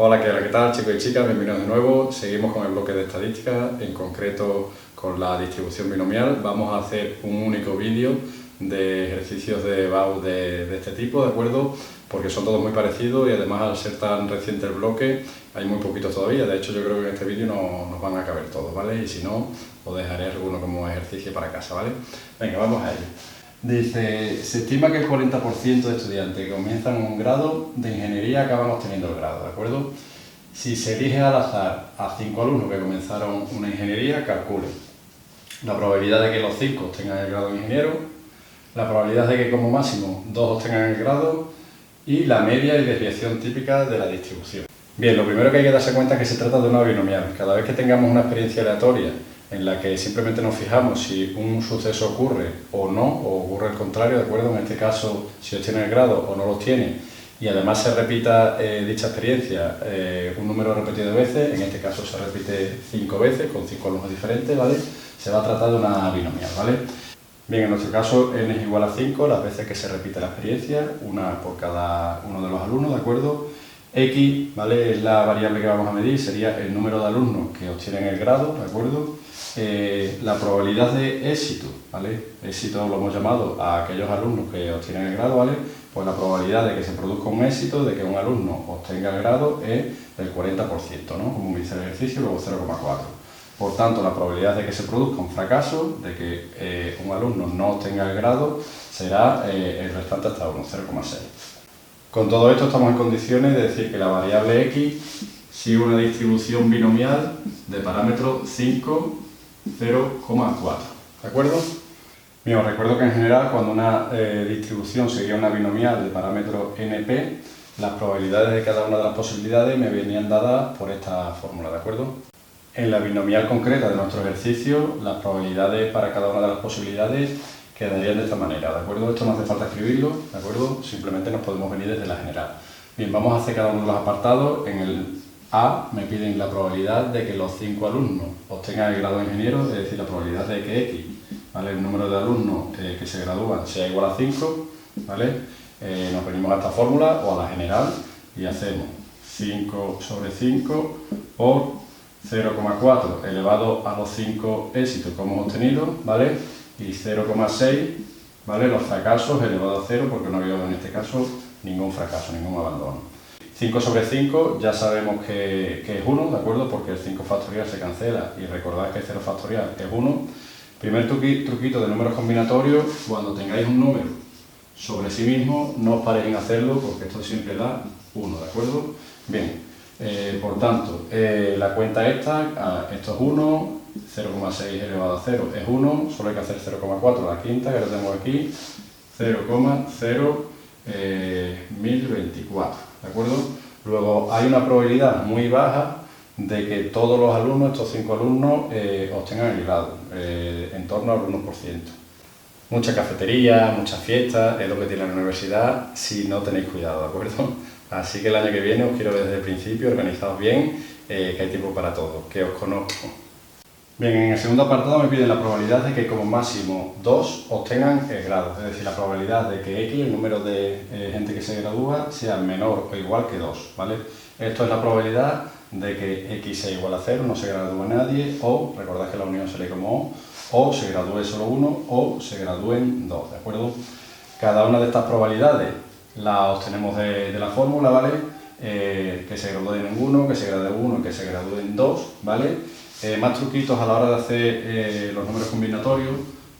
Hola, ¿qué tal chicos y chicas? Bienvenidos de nuevo. Seguimos con el bloque de estadística, en concreto con la distribución binomial. Vamos a hacer un único vídeo de ejercicios de BAU de este tipo, ¿de acuerdo? Porque son todos muy parecidos y además al ser tan reciente el bloque hay muy poquitos todavía. De hecho yo creo que en este vídeo no nos van a caber todos, ¿vale? Y si no, os dejaré alguno como ejercicio para casa, ¿vale? Venga, vamos a ello. Dice, se estima que el 40% de estudiantes que comienzan un grado de ingeniería acaban obteniendo el grado, ¿de acuerdo? Si se elige al azar a 5 alumnos que comenzaron una ingeniería, calcule la probabilidad de que los 5 obtengan el grado de ingeniero, la probabilidad de que como máximo 2 obtengan el grado y la media y desviación típica de la distribución. Bien, lo primero que hay que darse cuenta es que se trata de una binomial. Cada vez que tengamos una experiencia aleatoria en la que simplemente nos fijamos si un suceso ocurre o no, o ocurre el contrario, ¿de acuerdo? En este caso, si obtiene el grado o no lo obtiene, y además se repita dicha experiencia un número repetido de veces, en este caso se repite 5 veces, con 5 alumnos diferentes, ¿vale? Se va a tratar de una binomial, ¿vale? Bien, en nuestro caso n es igual a 5 las veces que se repite la experiencia, una por cada uno de los alumnos, ¿de acuerdo? X, ¿vale? Es la variable que vamos a medir, sería el número de alumnos que obtienen el grado, ¿de acuerdo? La probabilidad de éxito, ¿vale? Éxito lo hemos llamado a aquellos alumnos que obtienen el grado, ¿vale? Pues la probabilidad de que se produzca un éxito, de que un alumno obtenga el grado es del 40%, ¿no? Como me dice el ejercicio, luego 0,4. Por tanto, la probabilidad de que se produzca un fracaso, de que un alumno no obtenga el grado, será el restante hasta 1, 0,6. Con todo esto estamos en condiciones de decir que la variable x sigue una distribución binomial de parámetro 5, 0,4. ¿De acuerdo? Bien, os recuerdo que en general cuando una distribución seguía una binomial de parámetro np, las probabilidades de cada una de las posibilidades me venían dadas por esta fórmula, ¿de acuerdo? En la binomial concreta de nuestro ejercicio, las probabilidades para cada una de las posibilidades quedarían de esta manera, ¿de acuerdo? Esto no hace falta escribirlo, ¿de acuerdo? Simplemente nos podemos venir desde la general. Bien, vamos a hacer cada uno de los apartados. En el A me piden la probabilidad de que los 5 alumnos obtengan el grado de ingeniero, es decir, la probabilidad de que X, ¿vale? El número de alumnos que se gradúan sea igual a 5, ¿vale? Nos venimos a esta fórmula o a la general y hacemos 5 sobre 5 por 0,4 elevado a los 5 éxitos que hemos obtenido, ¿vale? Y 0,6, ¿vale? Los fracasos elevado a 0 porque no había en este caso ningún fracaso, ningún abandono. 5 sobre 5 ya sabemos que es 1, ¿de acuerdo? Porque el 5 factorial se cancela y recordad que el 0 factorial es 1. Primer truquito de números combinatorios, cuando tengáis un número sobre sí mismo, no os paréis en hacerlo porque esto siempre da 1, ¿de acuerdo? Bien, por tanto, la cuenta esta, esto es 1, 0,6 elevado a 0 es 1, solo hay que hacer 0,4 la quinta, que lo tenemos aquí, 0,01024, ¿de acuerdo? Luego hay una probabilidad muy baja de que todos los alumnos, estos 5 alumnos, obtengan el grado, en torno al 1%. Mucha cafetería, muchas fiestas, es lo que tiene la universidad si no tenéis cuidado, ¿de acuerdo? Así que el año que viene os quiero desde el principio, organizaos bien, que hay tiempo para todo, que os conozco. Bien, en el segundo apartado me piden la probabilidad de que como máximo 2 obtengan el grado, es decir, la probabilidad de que X, el número de gente que se gradúa, sea menor o igual que 2, ¿vale? Esto es la probabilidad de que X sea igual a 0, no se gradúe nadie, o, recordad que la unión se lee como o se gradúe solo uno, o se gradúen 2, ¿de acuerdo? Cada una de estas probabilidades la obtenemos de la fórmula, ¿vale? Que se gradúen en 1, que se gradúe 1 y que se gradúen 2, ¿vale? Más truquitos a la hora de hacer los números combinatorios.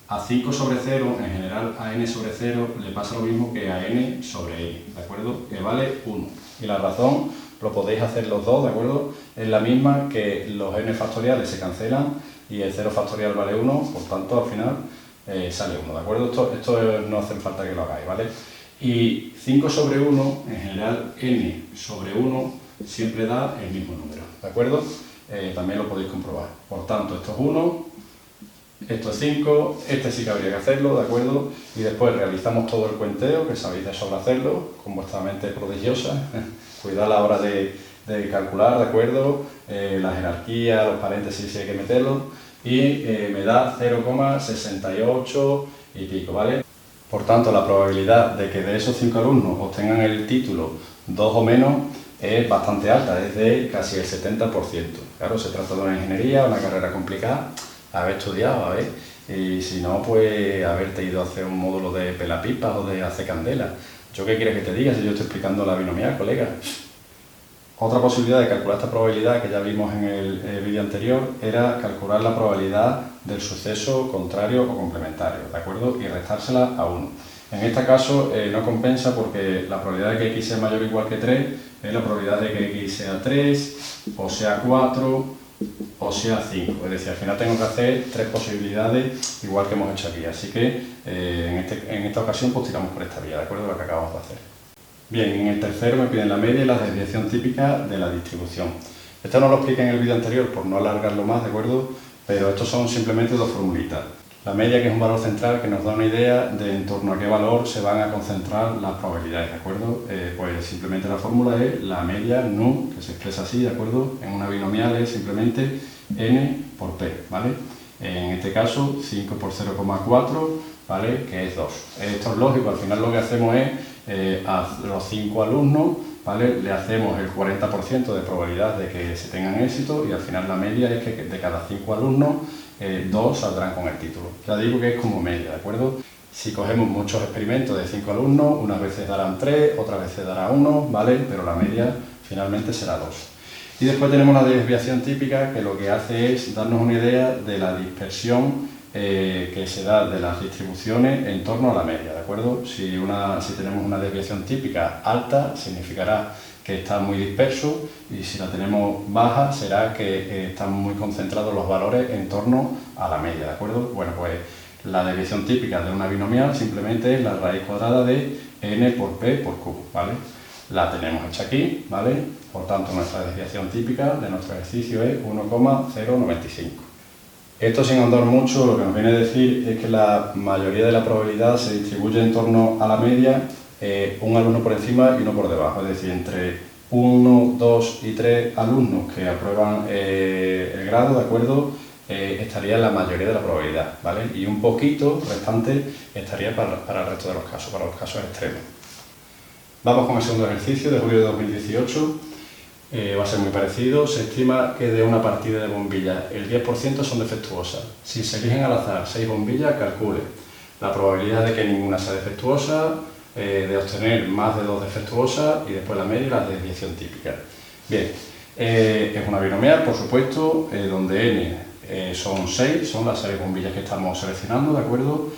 A 5 sobre 0, en general a n sobre 0 le pasa lo mismo que a n sobre n, ¿de acuerdo? Que vale 1. Y la razón, lo podéis hacer los dos, ¿de acuerdo? Es la misma que los n factoriales se cancelan y el 0 factorial vale 1, por tanto al final sale 1, ¿de acuerdo? Esto no hace falta que lo hagáis, ¿vale? Y 5 sobre 1, en general n sobre 1 siempre da el mismo número, ¿de acuerdo? También lo podéis comprobar. Por tanto, esto es 1, esto es 5, este sí que habría que hacerlo, ¿de acuerdo? Y después realizamos todo el cuenteo, que sabéis de sobra hacerlo, con vuestra mente prodigiosa. Cuidad a la hora de calcular, ¿de acuerdo? La jerarquía, los paréntesis si hay que meterlos. Y me da 0,68 y pico, ¿vale? Por tanto, la probabilidad de que de esos 5 alumnos obtengan el título 2 o menos es bastante alta, es de casi el 70%. Claro, se trata de una ingeniería, una carrera complicada, haber estudiado, a ver, y si no, pues haberte ido a hacer un módulo de pelapipas o de hacer candela. ¿Yo qué quieres que te diga si yo estoy explicando la binomial, colega? Otra posibilidad de calcular esta probabilidad que ya vimos en el vídeo anterior era calcular la probabilidad del suceso contrario o complementario, ¿de acuerdo? Y restársela a 1. En este caso no compensa porque la probabilidad de que x sea mayor o igual que 3 es la probabilidad de que x sea 3, o sea 4, o sea 5. Es decir, al final tengo que hacer 3 posibilidades igual que hemos hecho aquí. Así que en esta ocasión pues tiramos por esta vía, ¿de acuerdo? Lo que acabamos de hacer. Bien, en el tercero me piden la media y la desviación típica de la distribución. Esto no lo expliqué en el vídeo anterior por no alargarlo más, ¿de acuerdo? Pero estos son simplemente dos formulitas. La media, que es un valor central que nos da una idea de en torno a qué valor se van a concentrar las probabilidades, ¿de acuerdo? Pues simplemente la fórmula es la media nu, que se expresa así, ¿de acuerdo? En una binomial es simplemente n por p, ¿vale? En este caso 5 por 0,4, ¿vale? Que es 2. Esto es lógico, al final lo que hacemos es a los 5 alumnos, ¿vale? Le hacemos el 40% de probabilidad de que se tengan éxito y al final la media es que de cada 5 alumnos 2 saldrán con el título. Ya digo que es como media, ¿de acuerdo? Si cogemos muchos experimentos de 5 alumnos, unas veces darán 3, otras veces dará 1, ¿vale? Pero la media finalmente será 2. Y después tenemos la desviación típica, que lo que hace es darnos una idea de la dispersión que se da de las distribuciones en torno a la media, ¿de acuerdo? Si tenemos una desviación típica alta, significará que está muy disperso, y si la tenemos baja, será que están muy concentrados los valores en torno a la media, ¿de acuerdo? Bueno, pues la desviación típica de una binomial simplemente es la raíz cuadrada de n por p por q, ¿vale? La tenemos hecha aquí, ¿vale? Por tanto, nuestra desviación típica de nuestro ejercicio es 1,095. Esto, sin ahondar mucho, lo que nos viene a decir es que la mayoría de la probabilidad se distribuye en torno a la media, un alumno por encima y uno por debajo, es decir, entre 1, 2 y 3 alumnos que aprueban el grado, ¿de acuerdo? Estaría la mayoría de la probabilidad, ¿vale? Y un poquito restante estaría para el resto de los casos, para los casos extremos. Vamos con el segundo ejercicio de julio de 2018. Va a ser muy parecido. Se estima que de una partida de bombillas el 10% son defectuosas. Si se eligen al azar 6 bombillas, calcule la probabilidad de que ninguna sea defectuosa, de obtener más de 2 defectuosas y después la media y la desviación típica. Bien, es una binomial, por supuesto, donde n son 6, son las 6 bombillas que estamos seleccionando, ¿de acuerdo?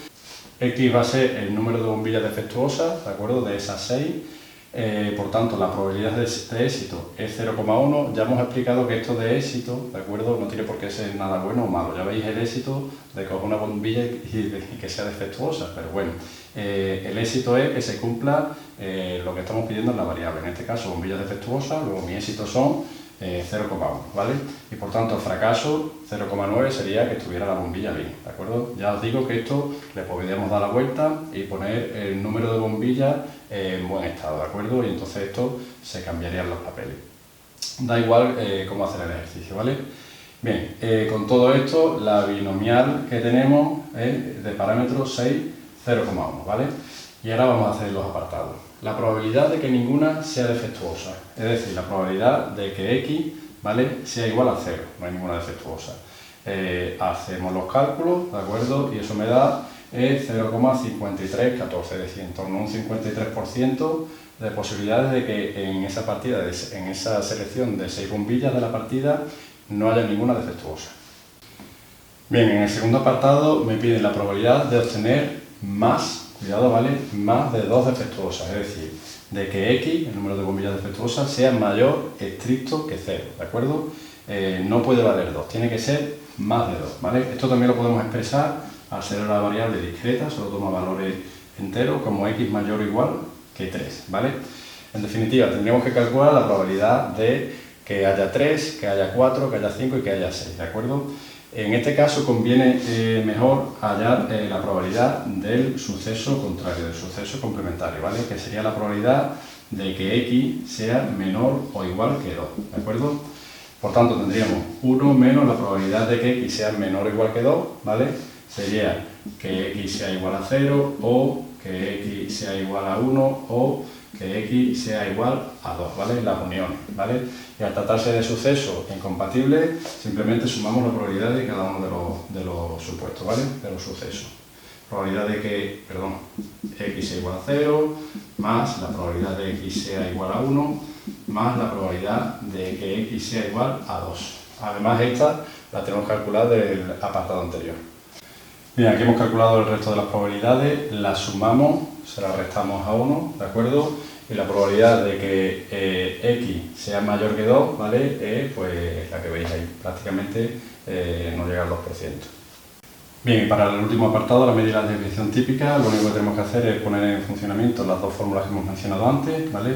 X va a ser el número de bombillas defectuosas, ¿de acuerdo? De esas 6. Por tanto, la probabilidad de éxito es 0,1. Ya hemos explicado que esto de éxito, ¿de acuerdo? No tiene por qué ser nada bueno o malo. Ya veis el éxito de coger una bombilla y que sea defectuosa, pero bueno, el éxito es que se cumpla lo que estamos pidiendo en la variable. En este caso, bombillas defectuosas, luego mi éxito son 0,1, ¿vale? Y por tanto, el fracaso 0,9 sería que estuviera la bombilla bien, ¿de acuerdo? Ya os digo que esto le podríamos dar la vuelta y poner el número de bombillas en buen estado, ¿de acuerdo? Y entonces esto se cambiarían los papeles. Da igual cómo hacer el ejercicio, ¿vale? Bien, con todo esto, la binomial que tenemos es de parámetro 6, 0,1, ¿vale? Y ahora vamos a hacer los apartados. La probabilidad de que ninguna sea defectuosa, es decir, la probabilidad de que x, ¿vale?, sea igual a 0, no hay ninguna defectuosa. Hacemos los cálculos, ¿de acuerdo? Y eso me da 0,5314, es decir, en torno a un 53% de posibilidades de que en esa partida, en esa selección de 6 bombillas de la partida, no haya ninguna defectuosa. Bien, en el segundo apartado me piden la probabilidad de obtener más, cuidado, ¿vale?, más de 2 defectuosas, es decir, de que x, el número de bombillas defectuosas, sea mayor estricto que 0, ¿de acuerdo? No puede valer 2, tiene que ser más de 2, ¿vale? Esto también lo podemos expresar al ser una variable discreta, solo toma valores enteros, como x mayor o igual que 3, ¿vale? En definitiva, tendríamos que calcular la probabilidad de que haya 3, que haya 4, que haya 5 y que haya 6, ¿de acuerdo? En este caso conviene mejor hallar la probabilidad del suceso contrario, del suceso complementario, ¿vale? Que sería la probabilidad de que x sea menor o igual que 2, ¿de acuerdo? Por tanto, tendríamos 1 menos la probabilidad de que x sea menor o igual que 2, ¿vale? Sería que x sea igual a 0 o que x sea igual a 1 o que x sea igual a 2, ¿vale? Las uniones, ¿vale? Y al tratarse de sucesos incompatibles, simplemente sumamos la probabilidad de cada uno de los supuestos, ¿vale? De los sucesos. Probabilidad de que, x sea igual a 0, más la probabilidad de x sea igual a 1, más la probabilidad de que x sea igual a 2. Además, esta la tenemos calculada del apartado anterior. Bien, aquí hemos calculado el resto de las probabilidades, las sumamos, se las restamos a 1, ¿de acuerdo? Y la probabilidad de que x sea mayor que 2, ¿vale? Pues la que veis ahí, prácticamente no llega al 2%. Bien, y para el último apartado, la medida de la desviación típica, lo único que tenemos que hacer es poner en funcionamiento las dos fórmulas que hemos mencionado antes, ¿vale?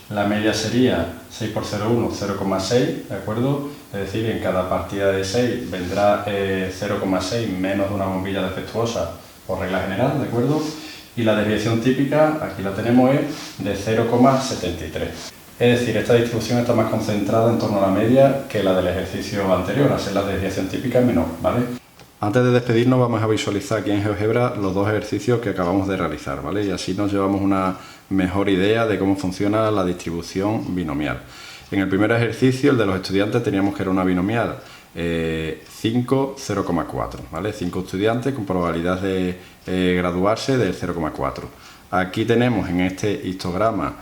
La media sería 6 por 0,1, 0,6, ¿de acuerdo? Es decir, en cada partida de 6 vendrá 0,6 menos de una bombilla defectuosa por regla general, ¿de acuerdo? Y la desviación típica, aquí la tenemos, es de 0,73. Es decir, esta distribución está más concentrada en torno a la media que la del ejercicio anterior, al ser la desviación típica menor, ¿vale? Antes de despedirnos vamos a visualizar aquí en GeoGebra los dos ejercicios que acabamos de realizar, ¿vale? Y así nos llevamos una mejor idea de cómo funciona la distribución binomial. En el primer ejercicio, el de los estudiantes, teníamos que era una binomial 5, 0,4, ¿vale? 5 estudiantes con probabilidad de graduarse del 0,4. Aquí tenemos en este histograma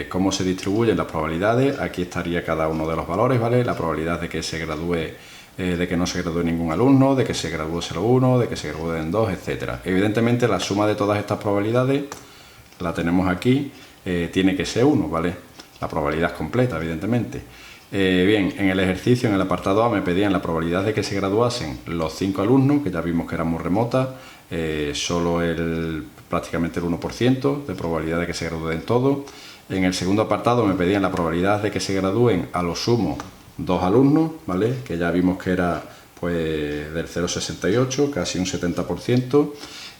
cómo se distribuyen las probabilidades. Aquí estaría cada uno de los valores, ¿vale? La probabilidad de que se gradúe, de que no se gradúe ningún alumno, de que se gradúe solo uno, de que se gradúen dos, etc. Evidentemente la suma de todas estas probabilidades la tenemos aquí, tiene que ser 1, ¿vale? La probabilidad completa, evidentemente. Bien, en el ejercicio, en el apartado A, me pedían la probabilidad de que se graduasen los 5 alumnos, que ya vimos que era muy remota, solo prácticamente el 1% de probabilidad de que se gradúen todos. En el segundo apartado me pedían la probabilidad de que se gradúen a lo sumo 2 alumnos, ¿vale? Que ya vimos que era pues del 0,68, casi un 70%.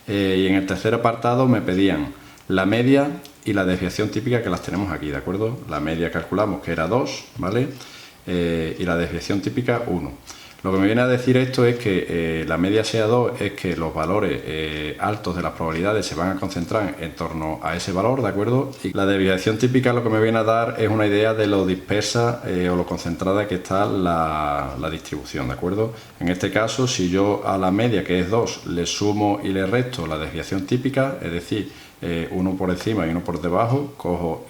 Y en el tercer apartado me pedían la media y la desviación típica, que las tenemos aquí, ¿de acuerdo? La media calculamos que era 2, ¿vale? Y la desviación típica 1. Lo que me viene a decir esto es que la media sea 2, es que los valores altos de las probabilidades se van a concentrar en torno a ese valor, ¿de acuerdo? Y la desviación típica lo que me viene a dar es una idea de lo dispersa o lo concentrada que está la distribución, ¿de acuerdo? En este caso, si yo a la media, que es 2, le sumo y le resto la desviación típica, es decir, uno por encima y uno por debajo, cojo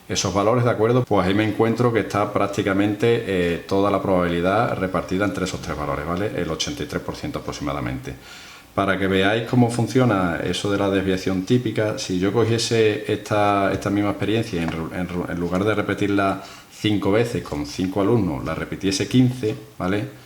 esos valores, ¿de acuerdo? Pues ahí me encuentro que está prácticamente toda la probabilidad repartida entre esos tres valores, ¿vale? El 83% aproximadamente. Para que veáis cómo funciona eso de la desviación típica, si yo cogiese esta misma experiencia y en lugar de repetirla 5 veces con 5 alumnos, la repitiese 15, ¿vale?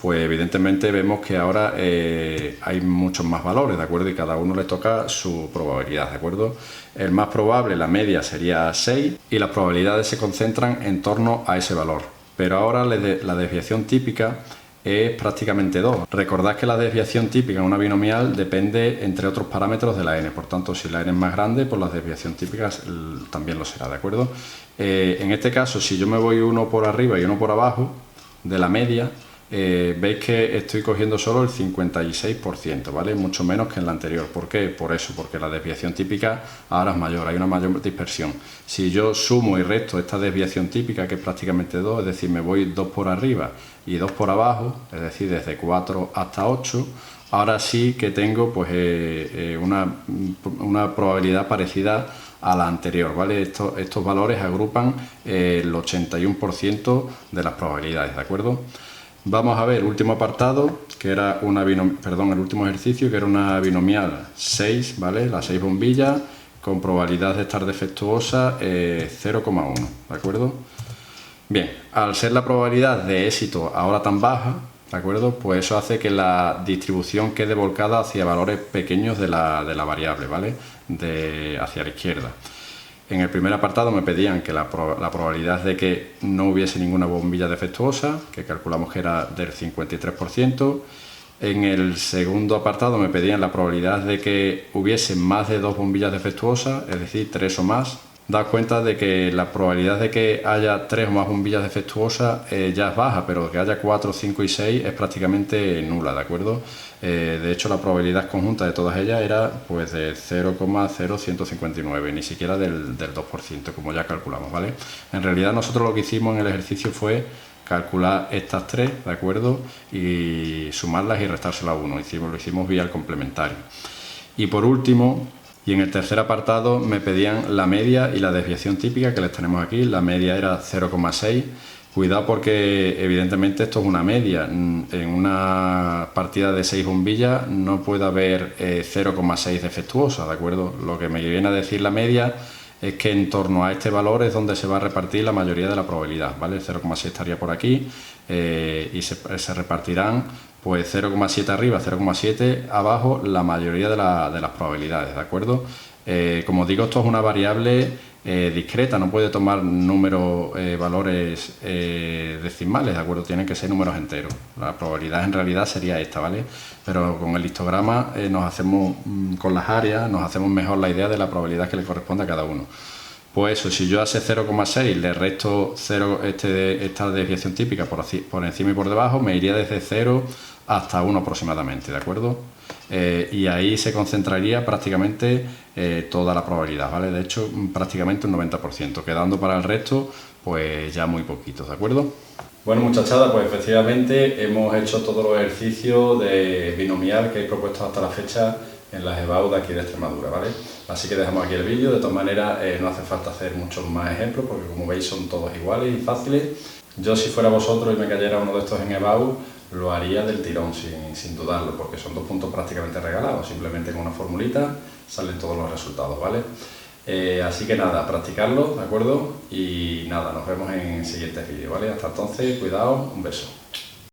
Pues evidentemente vemos que ahora hay muchos más valores, ¿de acuerdo? Y cada uno le toca su probabilidad, ¿de acuerdo? El más probable, la media, sería 6 y las probabilidades se concentran en torno a ese valor. Pero ahora la desviación típica es prácticamente 2. Recordad que la desviación típica en una binomial depende, entre otros parámetros, de la n. Por tanto, si la n es más grande, pues la desviación típica también lo será, ¿de acuerdo? En este caso, si yo me voy uno por arriba y uno por abajo de la media, veis que estoy cogiendo solo el 56%, ¿vale? Mucho menos que en la anterior. ¿Por qué? Por eso, porque la desviación típica ahora es mayor, hay una mayor dispersión. Si yo sumo y resto esta desviación típica, que es prácticamente 2, es decir, me voy 2 por arriba y 2 por abajo, es decir, desde 4 hasta 8, ahora sí que tengo pues una probabilidad parecida a la anterior, ¿vale? Estos valores agrupan el 81% de las probabilidades, ¿de acuerdo? Vamos a ver el último apartado, que era el último ejercicio, que era una binomial 6, ¿vale? Las 6 bombillas con probabilidad de estar defectuosa 0,1, ¿de acuerdo? Bien, al ser la probabilidad de éxito ahora tan baja, ¿de acuerdo? Pues eso hace que la distribución quede volcada hacia valores pequeños de la variable, ¿vale? Hacia la izquierda. En el primer apartado me pedían que la probabilidad de que no hubiese ninguna bombilla defectuosa, que calculamos que era del 53%. En el segundo apartado me pedían la probabilidad de que hubiese más de 2 bombillas defectuosas, es decir, 3 o más. daos cuenta de que la probabilidad de que haya 3 o más bombillas defectuosas ya es baja, pero que haya 4, 5 y 6 es prácticamente nula, ¿de acuerdo? De hecho, la probabilidad conjunta de todas ellas era pues de 0,0159, ni siquiera del 2%, como ya calculamos, ¿vale? En realidad nosotros lo que hicimos en el ejercicio fue calcular estas 3, ¿de acuerdo? Y sumarlas y restárselas a 1, lo hicimos vía el complementario. Y por último, y en el tercer apartado me pedían la media y la desviación típica, que les tenemos aquí. La media era 0,6. Cuidado porque evidentemente esto es una media. En una partida de 6 bombillas no puede haber 0,6 defectuosas, ¿de acuerdo? Lo que me viene a decir la media es que en torno a este valor es donde se va a repartir la mayoría de la probabilidad, ¿vale? El 0,6 estaría por aquí y se repartirán pues 0,7 arriba, 0,7 abajo la mayoría de las probabilidades, ¿de acuerdo? Como digo, esto es una variable discreta, no puede tomar números, valores decimales, ¿de acuerdo? Tienen que ser números enteros. La probabilidad en realidad sería esta, ¿vale? Pero con el histograma nos hacemos, con las áreas, nos hacemos mejor la idea de la probabilidad que le corresponde a cada uno. Pues eso, si yo a ese 0,6 le resto esta desviación típica por encima y por debajo, me iría desde 0 hasta 1 aproximadamente, ¿de acuerdo? Y ahí se concentraría prácticamente toda la probabilidad, ¿vale? De hecho, prácticamente un 90%, quedando para el resto, pues ya muy poquito, ¿de acuerdo? Bueno, muchachada, pues efectivamente hemos hecho todos los ejercicios de binomial que he propuesto hasta la fecha en las EBAU de aquí de Extremadura, ¿vale? Así que dejamos aquí el vídeo. De todas maneras, no hace falta hacer muchos más ejemplos porque, como veis, son todos iguales y fáciles. Yo, si fuera vosotros y me cayera uno de estos en EBAU, lo haría del tirón, sin dudarlo, porque son 2 puntos prácticamente regalados. Simplemente con una formulita salen todos los resultados, ¿vale? Así que nada, practicarlo, ¿de acuerdo? Y nada, nos vemos en siguientes vídeos, ¿vale? Hasta entonces, cuidado, un beso.